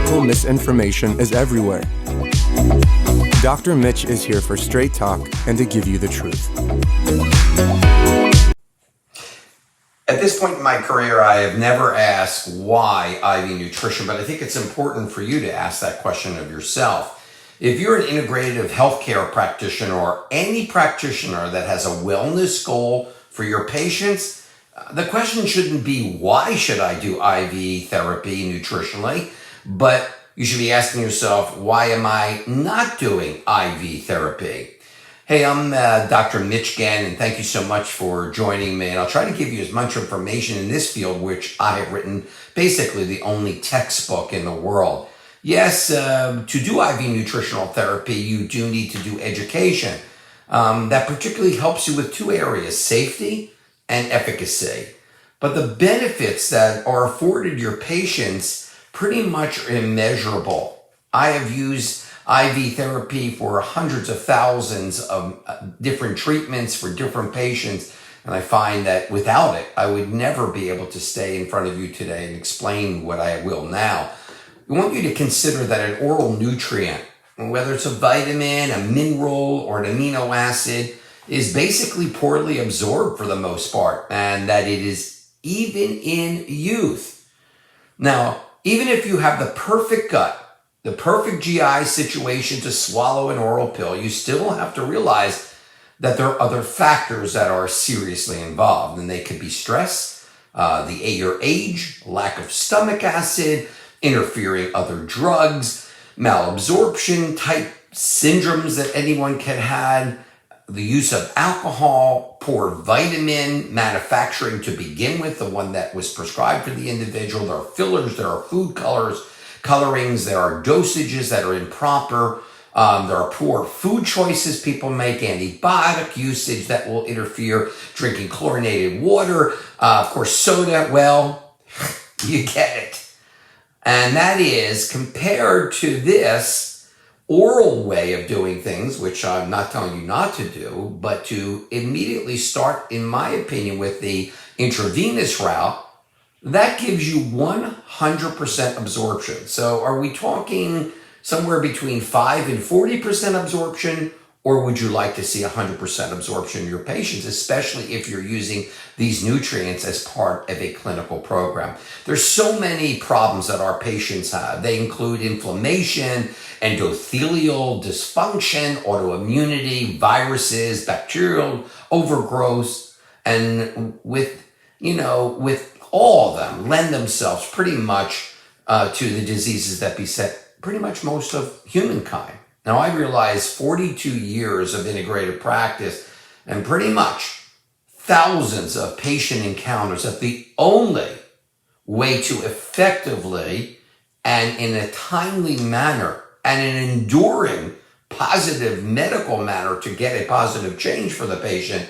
medical misinformation is everywhere. Dr. Mitch is here for straight talk and to give you the truth. At this point in my career, I have never asked why IV nutrition, but I think it's important for you to ask that question of yourself. If you're an integrative healthcare practitioner or any practitioner that has a wellness goal for your patients, the question shouldn't be, why should I do IV therapy nutritionally? But you should be asking yourself, why am I not doing IV therapy? Hey, I'm Dr. Mitch Ghen, and thank you so much for joining me. And I'll try to give you as much information in this field, which I have written basically the only textbook in the world. Yes, to do IV nutritional therapy, you do need to do education. That particularly helps you with two areas, safety and efficacy. But the benefits that are afforded your patients pretty much are immeasurable. I have used IV therapy for hundreds of thousands of different treatments for different patients, and I find that without it, I would never be able to stay in front of you today and explain what I will now. We want you to consider that an oral nutrient, whether it's a vitamin, a mineral, or an amino acid, is basically poorly absorbed for the most part, and that it is even in youth. Now, even if you have the perfect gut, the perfect GI situation to swallow an oral pill, you still have to realize that there are other factors that are seriously involved, and they could be stress, your age, lack of stomach acid, interfering other drugs, malabsorption type syndromes that anyone can have, the use of alcohol, poor vitamin manufacturing to begin with, the one that was prescribed for the individual. There are fillers, there are food colorings, there are dosages that are improper. There are poor food choices people make, antibiotic usage that will interfere, drinking chlorinated water, of course, soda. Well, you get it. And that is compared to this oral way of doing things, which I'm not telling you not to do, but to immediately start, in my opinion, with the intravenous route, that gives you 100% absorption. So are we talking somewhere between 5 and 40% absorption, or would you like to see 100% absorption in your patients, especially if you're using these nutrients as part of a clinical program? There's so many problems that our patients have. They include inflammation, endothelial dysfunction, autoimmunity, viruses, bacterial overgrowth, and with all of them lend themselves pretty much to the diseases that beset pretty much most of humankind. Now, I realize 42 years of integrative practice and pretty much thousands of patient encounters that the only way to effectively and in a timely manner and an enduring positive medical manner to get a positive change for the patient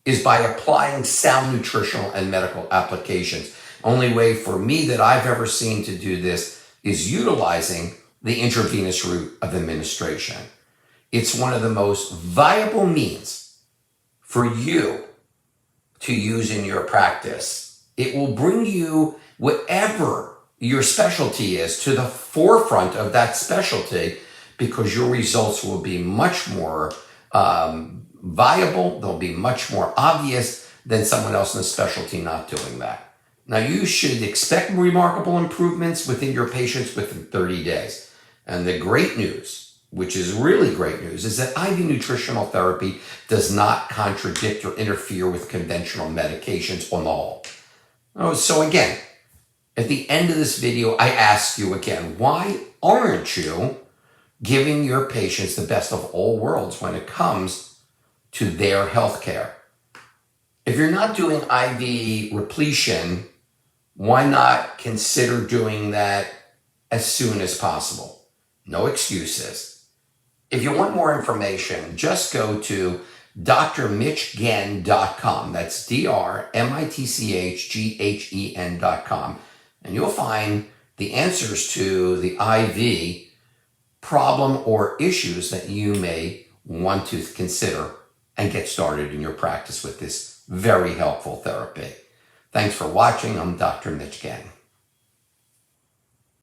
is by applying sound nutritional and medical applications. Only way for me that I've ever seen to do this is utilizing the intravenous route of administration. It's one of the most viable means for you to use in your practice. It will bring you whatever your specialty is to the forefront of that specialty, because your results will be much more viable. They'll be much more obvious than someone else in the specialty not doing that. Now, you should expect remarkable improvements within your patients within 30 days. And the great news, which is really great news, is that IV nutritional therapy does not contradict or interfere with conventional medications on the whole. So again, at the end of this video, I ask you again, why aren't you giving your patients the best of all worlds when it comes to their health care? If you're not doing IV repletion, why not consider doing that as soon as possible? No excuses. If you want more information, just go to drmitchghen.com. That's drmitchghen.com. And you'll find the answers to the IV problem or issues that you may want to consider and get started in your practice with this very helpful therapy. Thanks for watching. I'm Dr. Mitch Ghen.